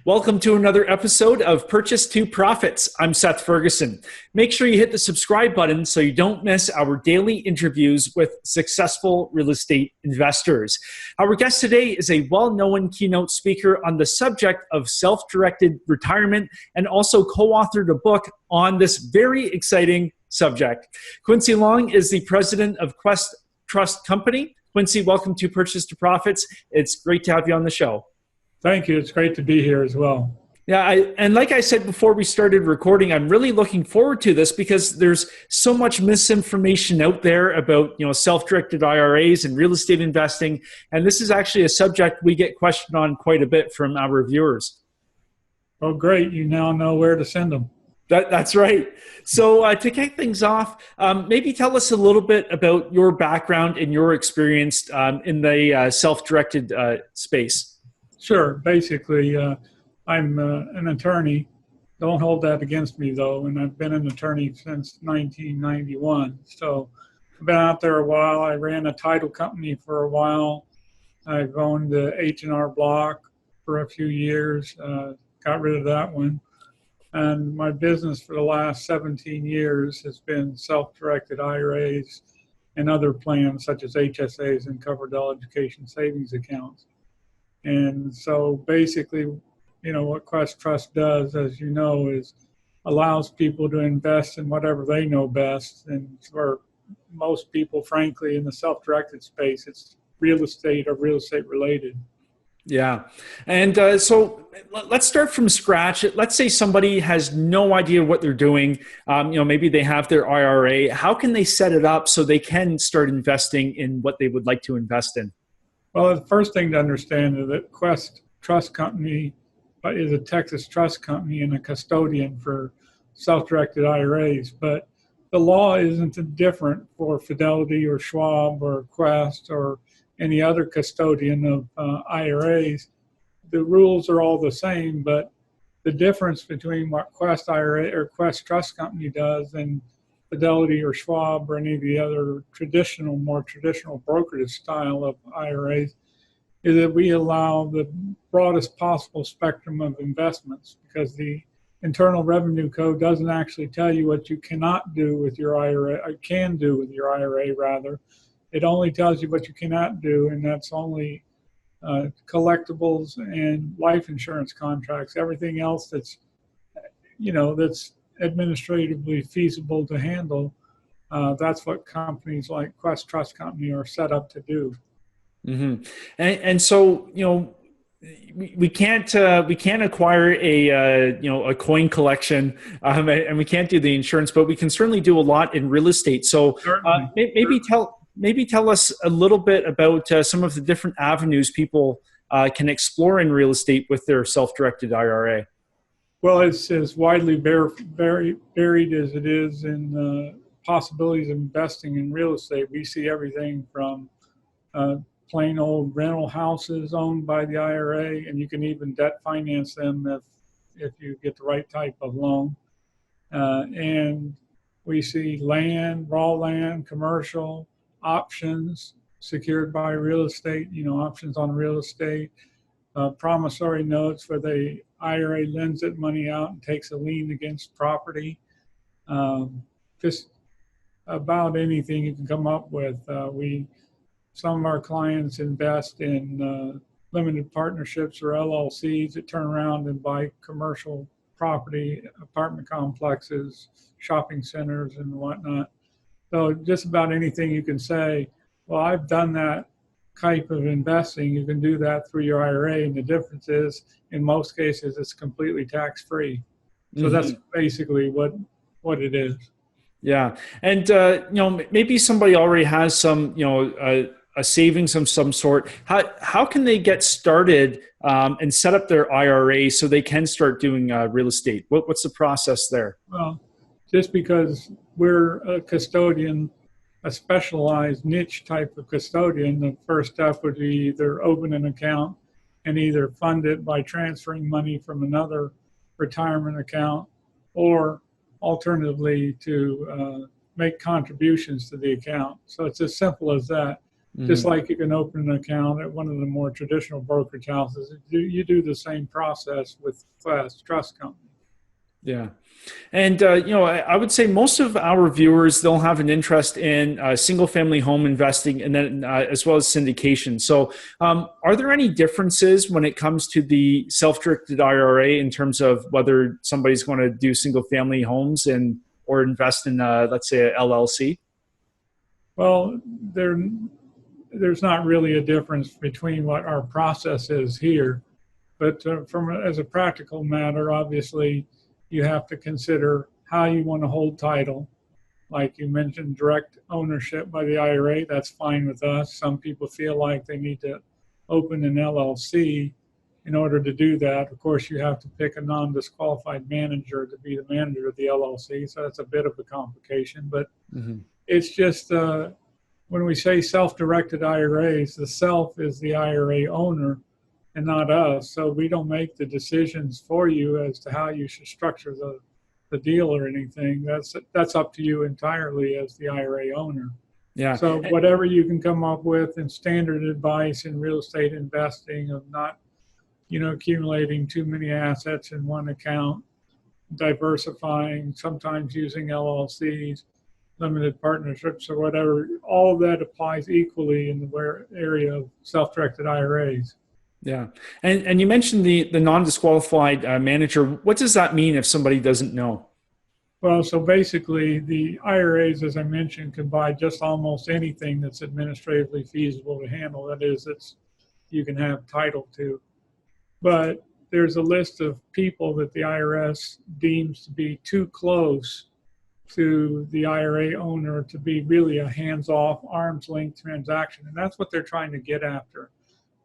Welcome to another episode of Purchase to Profits. I'm Seth Ferguson. Make sure you hit the subscribe button so you don't miss our daily interviews with successful real estate investors. Our guest today is a well-known keynote speaker on the subject of self-directed retirement and also co-authored a book on this very exciting subject. Quincy Long is the president of Quest Trust Company. Quincy, welcome to Purchase to Profits. It's great to have you on the show. Thank you. It's great to be here as well. Yeah, and like I said before we started recording, I'm really looking forward to this because there's so much misinformation out there about, self-directed IRAs and real estate investing, and this is actually a subject we get questioned on quite a bit from our viewers. Oh, great. You now know where to send them. That's right. So to kick things off, maybe tell us a little bit about your background and your experience in the self-directed space. Sure. Basically, I'm an attorney. Don't hold that against me, though, and I've been an attorney since 1991. So I've been out there a while. I ran a title company for a while. I've owned the H&R Block for a few years, got rid of that one. And my business for the last 17 years has been self-directed IRAs and other plans such as HSAs and covered education savings accounts. And so basically, what Quest Trust does, as you know, is allows people to invest in whatever they know best. And for most people, frankly, in the self-directed space, it's real estate or real estate related. Yeah. And so let's start from scratch. Let's say somebody has no idea what they're doing. Maybe they have their IRA. How can they set it up so they can start investing in what they would like to invest in? Well, the first thing to understand is that Quest Trust Company is a Texas trust company and a custodian for self-directed IRAs. But the law isn't different for Fidelity or Schwab or Quest or any other custodian of IRAs. The rules are all the same, but the difference between what Quest IRA or Quest Trust Company does and Fidelity or Schwab or any of the other more traditional brokerage style of IRAs is that we allow the broadest possible spectrum of investments, because the Internal Revenue Code doesn't actually tell you what you cannot do with your IRA, or can do with your IRA rather. It only tells you what you cannot do, and that's only collectibles and life insurance contracts. Everything else that's administratively feasible to handle, that's what companies like Quest Trust Company are set up to do. Mm-hmm. And so, we can't acquire a coin collection, and we can't do the insurance, but we can certainly do a lot in real estate. So maybe tell us a little bit about some of the different avenues people can explore in real estate with their self-directed IRA. Well, it's as widely varied as it is in possibilities of investing in real estate. We see everything from plain old rental houses owned by the IRA, and you can even debt finance them if you get the right type of loan. And we see land, raw land, commercial, options secured by real estate, options on real estate, promissory notes where the IRA lends it money out and takes a lien against property. Just about anything you can come up with. Some of our clients invest in limited partnerships or LLCs that turn around and buy commercial property, apartment complexes, shopping centers, and whatnot. So just about anything you can say, well, I've done that type of investing. You can do that through your IRA, and the difference is, in most cases, it's completely tax-free. So that's basically what it is. Yeah, and maybe somebody already has some a savings of some sort. How can they get started and set up their IRA so they can start doing real estate? What's the process there? Well, just because we're a custodian, a specialized niche type of custodian, the first step would be either open an account and either fund it by transferring money from another retirement account, or alternatively to make contributions to the account. So it's as simple as that. Just Hmm. like you can open an account at one of the more traditional brokerage houses, you do the same process with trust company. Yeah. And, I would say most of our viewers, they'll have an interest in single family home investing and then as well as syndication. So are there any differences when it comes to the self-directed IRA in terms of whether somebody's going to do single family homes and or invest in, let's say, a LLC? Well, there's not really a difference between what our process is here. But as a practical matter, obviously, you have to consider how you want to hold title. Like you mentioned, direct ownership by the IRA, that's fine with us. Some people feel like they need to open an LLC in order to do that. Of course, you have to pick a non-disqualified manager to be the manager of the LLC, so that's a bit of a complication. But Hmm. it's just when we say self-directed IRAs, the self is the IRA owner and not us. So we don't make the decisions for you as to how you should structure the deal or anything. That's up to you entirely as the IRA owner. Yeah. So whatever you can come up with in standard advice in real estate investing of not, accumulating too many assets in one account, diversifying, sometimes using LLCs, limited partnerships or whatever, all of that applies equally in the area of self-directed IRAs. Yeah. And you mentioned the non-disqualified manager. What does that mean if somebody doesn't know? Well, so basically, the IRAs, as I mentioned, can buy just almost anything that's administratively feasible to handle. That is, you can have title to. But there's a list of people that the IRS deems to be too close to the IRA owner to be really a hands-off, arm's length transaction. And that's what they're trying to get after.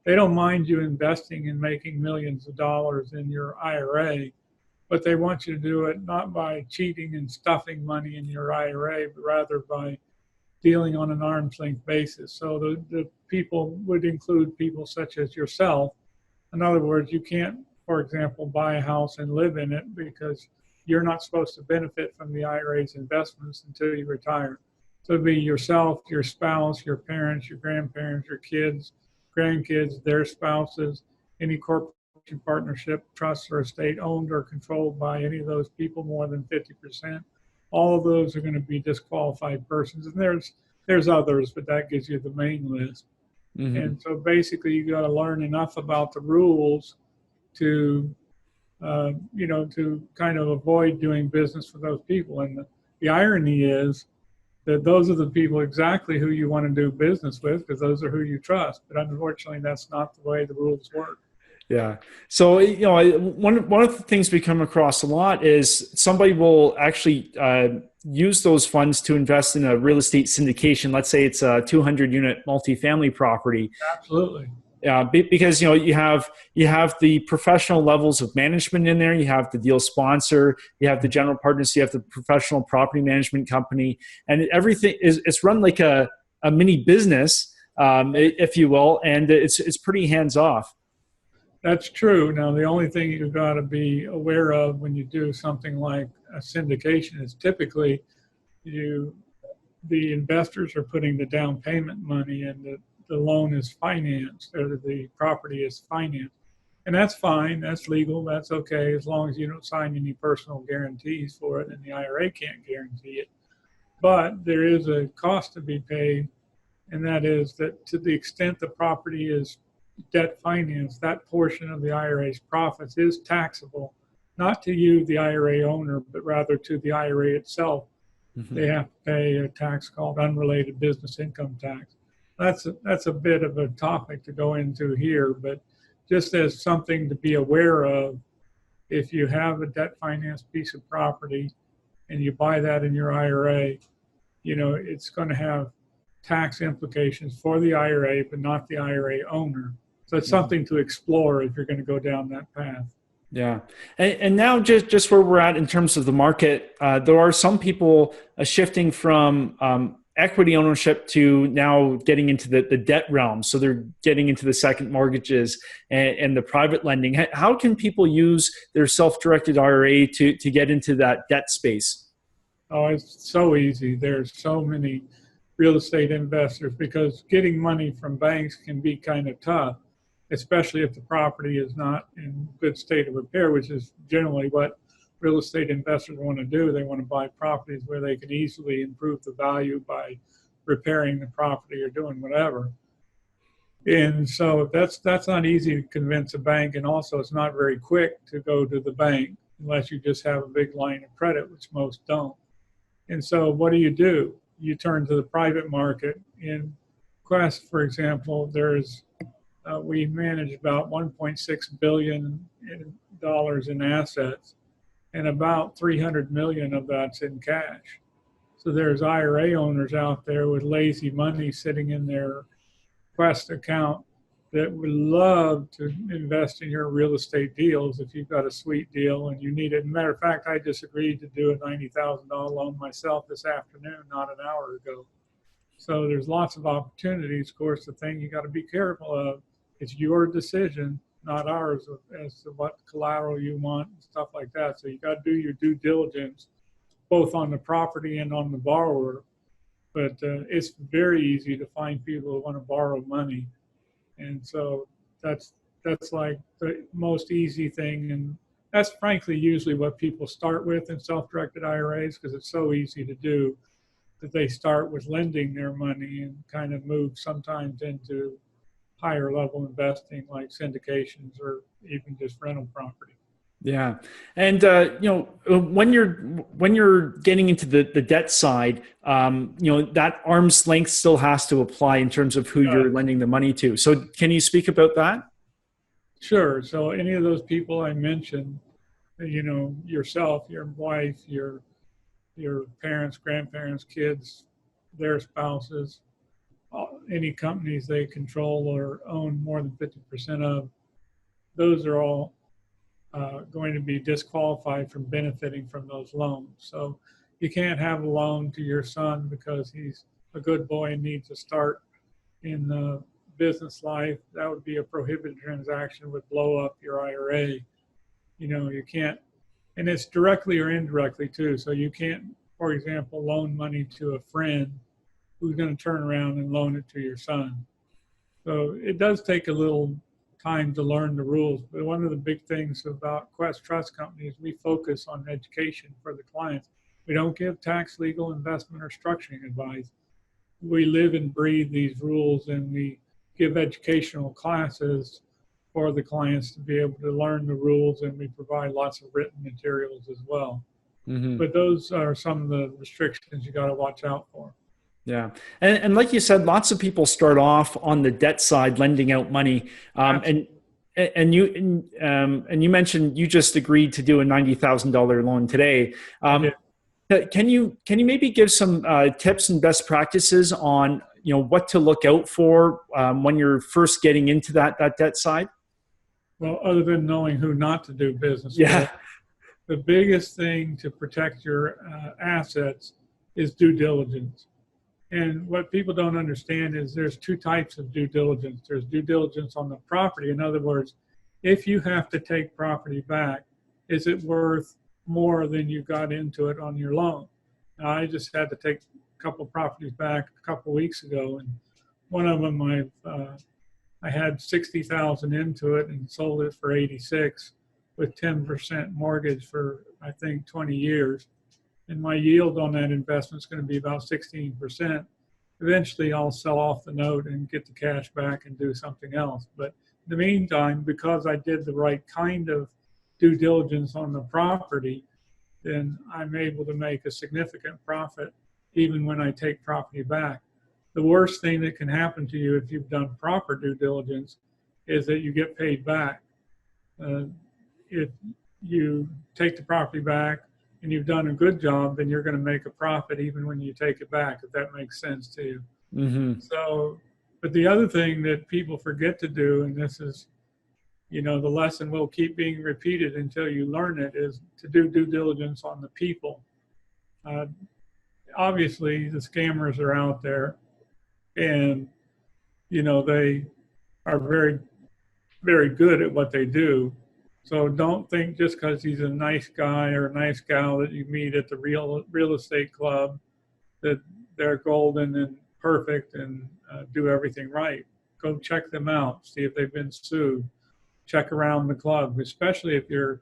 They don't mind you investing and making millions of dollars in your IRA, but they want you to do it not by cheating and stuffing money in your IRA, but rather by dealing on an arm's length basis. So the people would include people such as yourself. In other words, you can't, for example, buy a house and live in it because you're not supposed to benefit from the IRA's investments until you retire. So it'd be yourself, your spouse, your parents, your grandparents, your kids, grandkids, their spouses, any corporation, partnership, trust, or estate owned or controlled by any of those people more than 50%. All of those are going to be disqualified persons. And there's others, but that gives you the main list. Hmm. And so basically, you got to learn enough about the rules to, to kind of avoid doing business with those people. And the irony is that those are the people exactly who you want to do business with because those are who you trust. But unfortunately, that's not the way the rules work. Yeah. So, one of the things we come across a lot is somebody will actually use those funds to invest in a real estate syndication. Let's say it's a 200 unit multifamily property. Absolutely. Because you have the professional levels of management in there. You have the deal sponsor, you have the general partners, you have the professional property management company, and everything is it's run like a mini business, if you will, and it's pretty hands off. That's true. Now, the only thing you've got to be aware of when you do something like a syndication is typically you the investors are putting the down payment money and the loan is financed or the property is financed. And that's fine, that's legal, that's okay, as long as you don't sign any personal guarantees for it and the IRA can't guarantee it. But there is a cost to be paid, and that is that to the extent the property is debt financed, that portion of the IRA's profits is taxable, not to you, the IRA owner, but rather to the IRA itself. Mhm. They have to pay a tax called unrelated business income tax. That's a bit of a topic to go into here, but just as something to be aware of, if you have a debt financed piece of property and you buy that in your IRA, it's going to have tax implications for the IRA, but not the IRA owner. So it's something to explore if you're going to go down that path. Yeah, and now just where we're at in terms of the market, there are some people shifting from equity ownership to now getting into the debt realm. So they're getting into the second mortgages and the private lending. How can people use their self-directed IRA to get into that debt space? Oh, it's so easy. There's so many real estate investors, because getting money from banks can be kind of tough, especially if the property is not in good state of repair, which is generally what real estate investors want to do. They want to buy properties where they can easily improve the value by repairing the property or doing whatever. And so that's not easy to convince a bank, and also it's not very quick to go to the bank unless you just have a big line of credit, which most don't. And so what do? You turn to the private market. In Quest, for example, we manage about $1.6 billion in assets, and about 300 million of that's in cash. So there's IRA owners out there with lazy money sitting in their Quest account that would love to invest in your real estate deals if you've got a sweet deal and you need it. Matter of fact, I just agreed to do a $90,000 loan myself this afternoon, not an hour ago. So there's lots of opportunities. Of course, the thing you got to be careful of, it's your decision, not ours, as to what collateral you want and stuff like that. So you got to do your due diligence, both on the property and on the borrower. But it's very easy to find people who want to borrow money. And so that's like the most easy thing. And that's frankly usually what people start with in self-directed IRAs, because it's so easy to do that they start with lending their money and kind of move sometimes into higher level investing like syndications or even just rental property. Yeah. And, when you're getting into the debt side, that arm's length still has to apply in terms of who you're lending the money to. So can you speak about that? Sure. So any of those people I mentioned, yourself, your wife, your parents, grandparents, kids, their spouses, any companies they control or own more than 50% of, those are all going to be disqualified from benefiting from those loans. So you can't have a loan to your son because he's a good boy and needs to start in the business life. That would be a prohibited transaction, would blow up your IRA. You can't, and it's directly or indirectly too. So you can't, for example, loan money to a friend who's going to turn around and loan it to your son. So it does take a little time to learn the rules. But one of the big things about Quest Trust Company is we focus on education for the clients. We don't give tax, legal, investment, or structuring advice. We live and breathe these rules, and we give educational classes for the clients to be able to learn the rules, and we provide lots of written materials as well. Mm-hmm. But those are some of the restrictions you got to watch out for. Yeah. And like you said, lots of people start off on the debt side, lending out money. And you mentioned you just agreed to do a $90,000 loan today. Can you maybe give some tips and best practices on, what to look out for when you're first getting into that debt side? Well, other than knowing who not to do business with, the biggest thing to protect your assets is due diligence. And what people don't understand is there's two types of due diligence. There's due diligence on the property. In other words, if you have to take property back, is it worth more than you got into it on your loan? Now, I just had to take a couple of properties back a couple of weeks ago, and one of them I had 60,000 into it and sold it for 86 with 10% mortgage for I think 20 years. And my yield on that investment is going to be about 16%. Eventually, I'll sell off the note and get the cash back and do something else. But in the meantime, because I did the right kind of due diligence on the property, then I'm able to make a significant profit even when I take property back. The worst thing that can happen to you if you've done proper due diligence is that you get paid back. If you take the property back, and you've done a good job, then you're going to make a profit even when you take it back, if that makes sense to you. Mm-hmm. So, but the other thing that people forget to do, and this is, the lesson will keep being repeated until you learn it, is to do due diligence on the people. Obviously, the scammers are out there, and, they are very, very good at what they do. So don't think just because he's a nice guy or a nice gal that you meet at the real estate club that they're golden and perfect and do everything right. Go check them out, see if they've been sued. Check around the club, especially if you're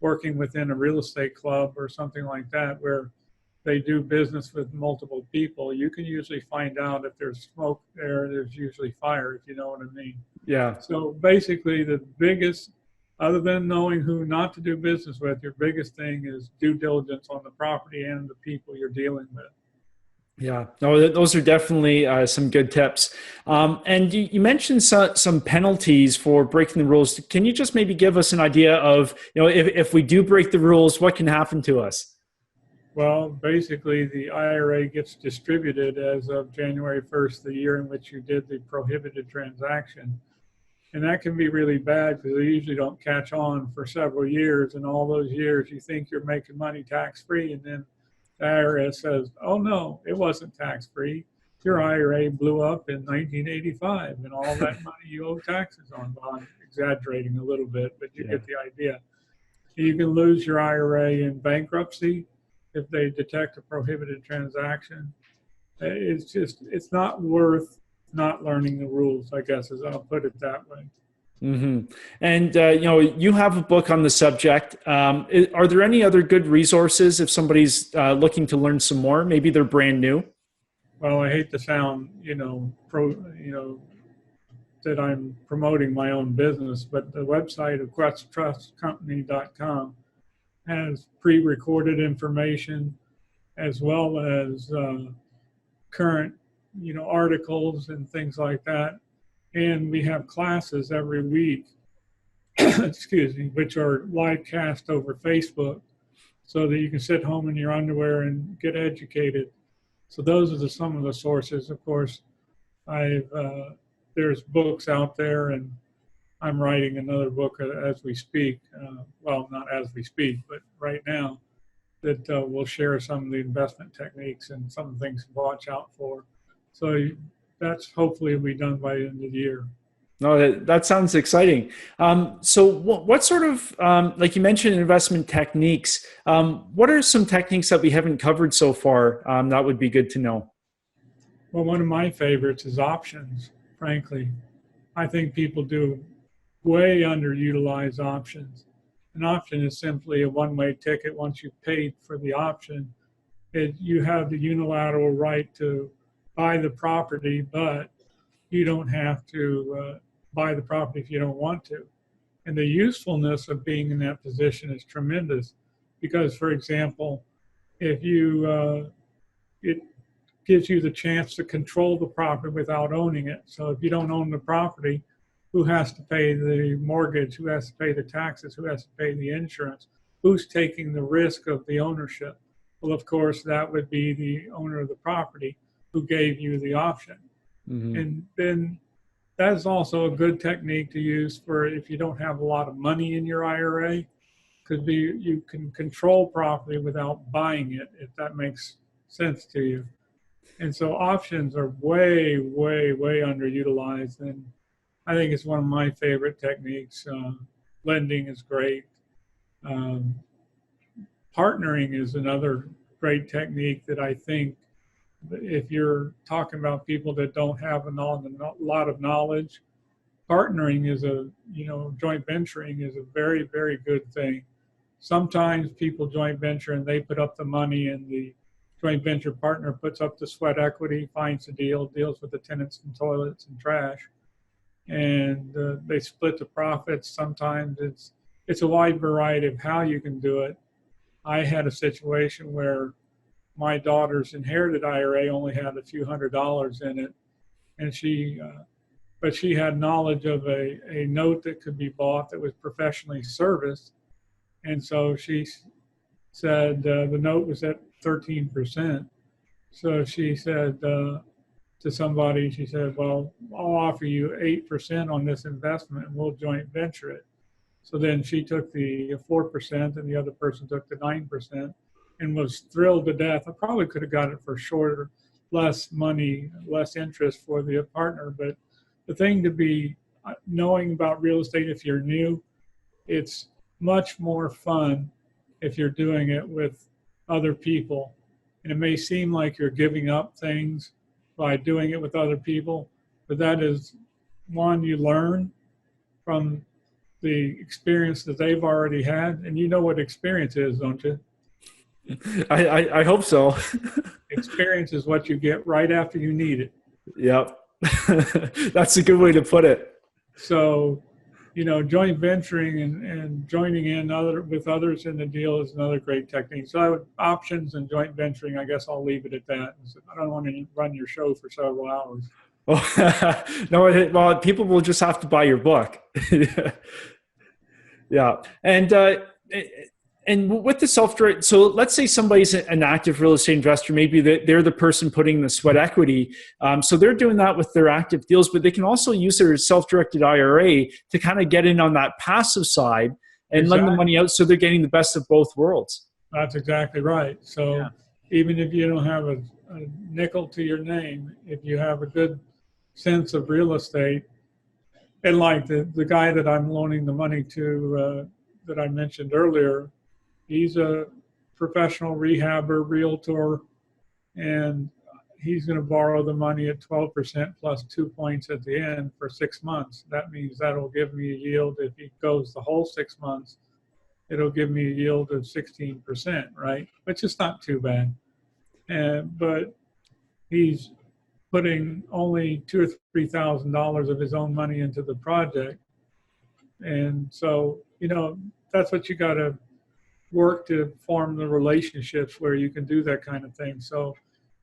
working within a real estate club or something like that, where they do business with multiple people. You can usually find out if there's smoke there, there's usually fire, if you know what I mean. Yeah. So basically, the biggest, other than knowing who not to do business with, your biggest thing is due diligence on the property and the people you're dealing with. Yeah, no, those are definitely some good tips. And you mentioned some penalties for breaking the rules. Can you just maybe give us an idea of, if we do break the rules, what can happen to us? Well, basically, the IRA gets distributed as of January 1st, the year in which you did the prohibited transaction. And that can be really bad because they usually don't catch on for several years. And all those years, you think you're making money tax-free. And then the IRS says, oh, no, it wasn't tax-free. Your IRA blew up in 1985 and all that money you owe taxes on. Well, I'm exaggerating a little bit, but you get the idea. You can lose your IRA in bankruptcy if they detect a prohibited transaction. It's not worth not learning the rules, I guess, as I'll put it that way. Mm-hmm. And, you have a book on the subject. Are there any other good resources if somebody's looking to learn some more? Maybe they're brand new. Well, I hate to sound, that I'm promoting my own business, but the website of questtrustcompany.com has pre-recorded information as well as current, articles and things like that. And we have classes every week, excuse me, which are live cast over Facebook so that you can sit home in your underwear and get educated. So those are some of the sources. Of course, there's books out there, and I'm writing another book as we speak. Well, not as we speak, but right now, that will share some of the investment techniques and some of the things to watch out for. So that's hopefully will be done by the end of the year. No, that sounds exciting. So what sort of, like you mentioned, investment techniques, what are some techniques that we haven't covered so far that would be good to know? Well, one of my favorites is options, frankly. I think people do way underutilize options. An option is simply a one-way ticket. Once you've paid for the option, you have the unilateral right to buy the property, but you don't have to buy the property if you don't want to. And the usefulness of being in that position is tremendous because, for example, if it gives you the chance to control the property without owning it. So if you don't own the property, who has to pay the mortgage? Who has to pay the taxes? Who has to pay the insurance? Who's taking the risk of the ownership? Well, of course, that would be the owner of the property who gave you the option. Mm-hmm. And then that is also a good technique to use for if you don't have a lot of money in your IRA, because you can control property without buying it, if that makes sense to you. And so options are way, way, way underutilized. And I think it's one of my favorite techniques. Lending is great. Partnering is another great technique that I think if you're talking about people that don't have a lot of knowledge, partnering is joint venturing is a very, very good thing. Sometimes people joint venture and they put up the money and the joint venture partner puts up the sweat equity, finds the deals with the tenants and toilets and trash, and they split the profits. Sometimes it's a wide variety of how you can do it. I had a situation where my daughter's inherited IRA only had a few $100s in it, and but she had knowledge of a note that could be bought that was professionally serviced, and so she said the note was at 13%. So she said to somebody, she said, well, I'll offer you 8% on this investment and we'll joint venture it. So then she took the 4% and the other person took the 9% and was thrilled to death. I probably could have got it for shorter, less money, less interest for the partner. But the thing to be knowing about real estate, if you're new, it's much more fun if you're doing it with other people. And it may seem like you're giving up things, by doing it with other people. But that is one, you learn from the experience that they've already had. And you know what experience is, don't you? I hope so. Experience is what you get right after you need it. Yep. That's a good way to put it. So, joint venturing and joining in with others in the deal is another great technique. So options and joint venturing, I guess I'll leave it at that. I don't want to run your show for several hours. Oh, no, well, people will just have to buy your book. Yeah. And with the self-direct, so let's say somebody's an active real estate investor, maybe they're the person putting the sweat equity. So they're doing that with their active deals, but they can also use their self-directed IRA to kind of get in on that passive side and lend the money out, so they're getting the best of both worlds. That's exactly right. So even if you don't have a nickel to your name, if you have a good sense of real estate, and like the guy that I'm loaning the money to that I mentioned earlier, he's a professional rehabber, realtor, and he's going to borrow the money at 12% plus 2 points at the end for 6 months. That means that'll give me a yield. If he goes the whole 6 months, it'll give me a yield of 16%, right? Which is not too bad. But he's putting only $2,000 or $3,000 of his own money into the project. And so, that's what you got to work to form the relationships where you can do that kind of thing. So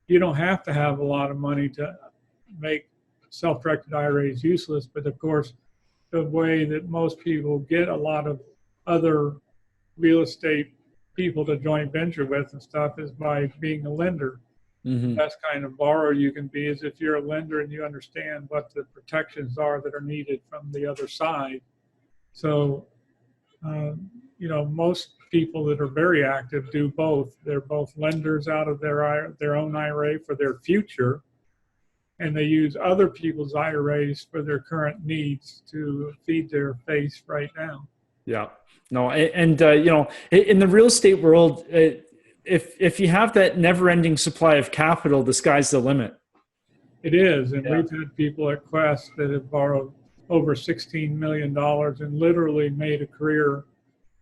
you don't have to have a lot of money to make self-directed IRAs useless. But of course, the way that most people get a lot of other real estate people to joint venture with and stuff is by being a lender. Mm-hmm. The best kind of borrower you can be is if you're a lender and you understand what the protections are that are needed from the other side. So, most people that are very active do both. They're both lenders out of their own IRA for their future, and they use other people's IRAs for their current needs to feed their face right now. Yeah. No, and in the real estate world, if you have that never-ending supply of capital, the sky's the limit. It is, and we've had people at Quest that have borrowed over $16 million and literally made a career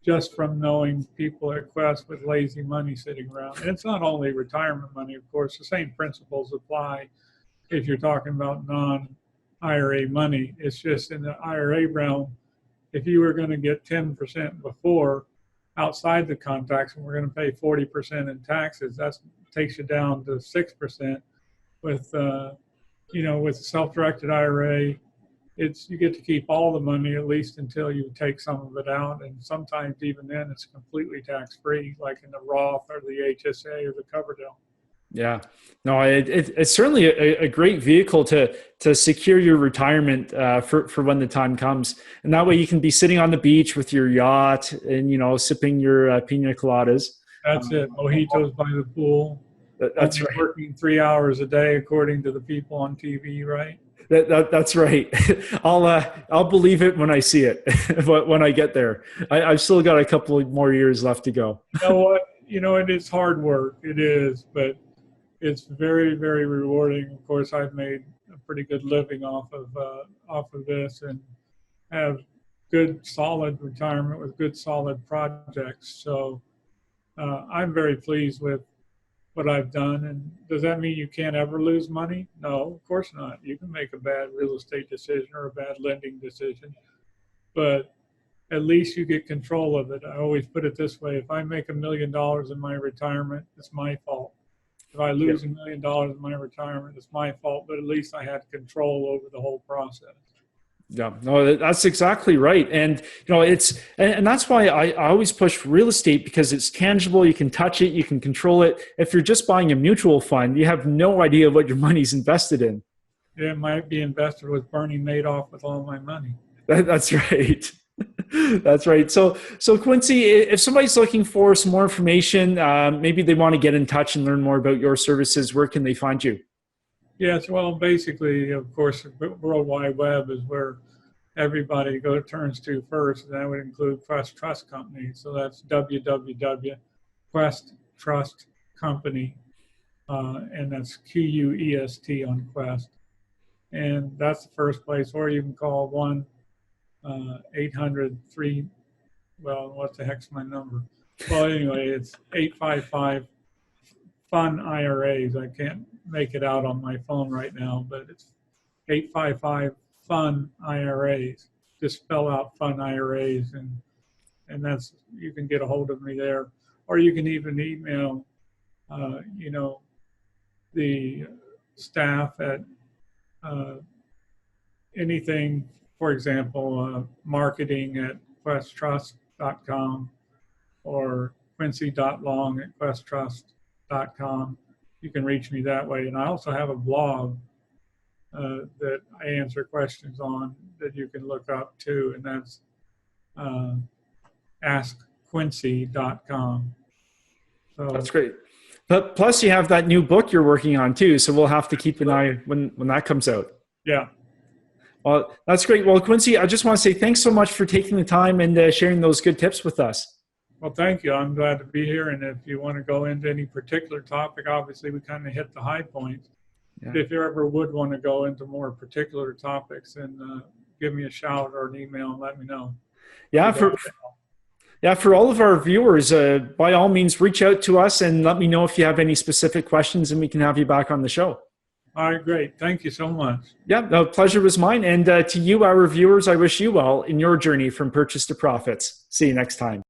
just from knowing people at Quest with lazy money sitting around. And it's not only retirement money, of course. The same principles apply if you're talking about non-IRA money. It's just in the IRA realm, if you were going to get 10% before outside the contracts, and we're going to pay 40% in taxes, that takes you down to 6%. With with self-directed IRA, you get to keep all the money at least until you take some of it out, and sometimes even then it's completely tax-free, like in the Roth or the HSA or the Coverdell. Yeah, no, it's certainly a great vehicle to secure your retirement for when the time comes, and that way you can be sitting on the beach with your yacht and sipping your pina coladas. That's it. Mojitos by the pool. That's right. Working 3 hours a day, according to the people on TV, right? That's right. I'll believe it when I see it, but when I get there, I've still got a couple more years left to go. You know what? It is hard work. It is, but it's very, very rewarding. Of course, I've made a pretty good living off of this and have good, solid retirement with good, solid projects. So I'm very pleased with what I've done. And does that mean you can't ever lose money? No, of course not. You can make a bad real estate decision or a bad lending decision, but at least you get control of it. I always put it this way: if I make $1 million in my retirement, it's my fault. If I lose $1 million in my retirement, it's my fault, but at least I had control over the whole process. Yeah, no, that's exactly right. And, and that's why I always push real estate, because it's tangible. You can touch it, you can control it. If you're just buying a mutual fund, you have no idea what your money's invested in. It might be invested with Bernie Madoff with all my money. That's right. That's right. So Quincy, if somebody's looking for some more information, maybe they want to get in touch and learn more about your services, where can they find you? Yes, well, basically, of course, the World Wide Web is where everybody turns to first, and that would include Quest Trust Company. So that's www.questtrustcompany.com. and that's QUEST on Quest. And that's the first place, or you can call 1-800-3, well, what the heck's my number? Well, anyway, it's 855 Fun IRAs. I can't make it out on my phone right now, but it's 855 Fun IRAs. Just spell out Fun IRAs, and that's, you can get a hold of me there, or you can even email, the staff at anything, for example, marketing@questtrust.com or quincy.long@questtrust.com. You can reach me that way. And I also have a blog that I answer questions on that you can look up too, and that's askquincy.com. So that's great. But plus, you have that new book you're working on too, so we'll have to keep an eye when that comes out. Yeah. Well, that's great. Well, Quincy, I just want to say thanks so much for taking the time and sharing those good tips with us. Well, thank you. I'm glad to be here. And if you want to go into any particular topic, obviously we kind of hit the high points. Yeah. If you ever would want to go into more particular topics, then give me a shout or an email and let me know. Yeah, for all of our viewers, by all means, reach out to us and let me know if you have any specific questions, and we can have you back on the show. All right, great. Thank you so much. Yeah, the pleasure was mine. And to you, our viewers, I wish you well in your journey from purchase to profits. See you next time.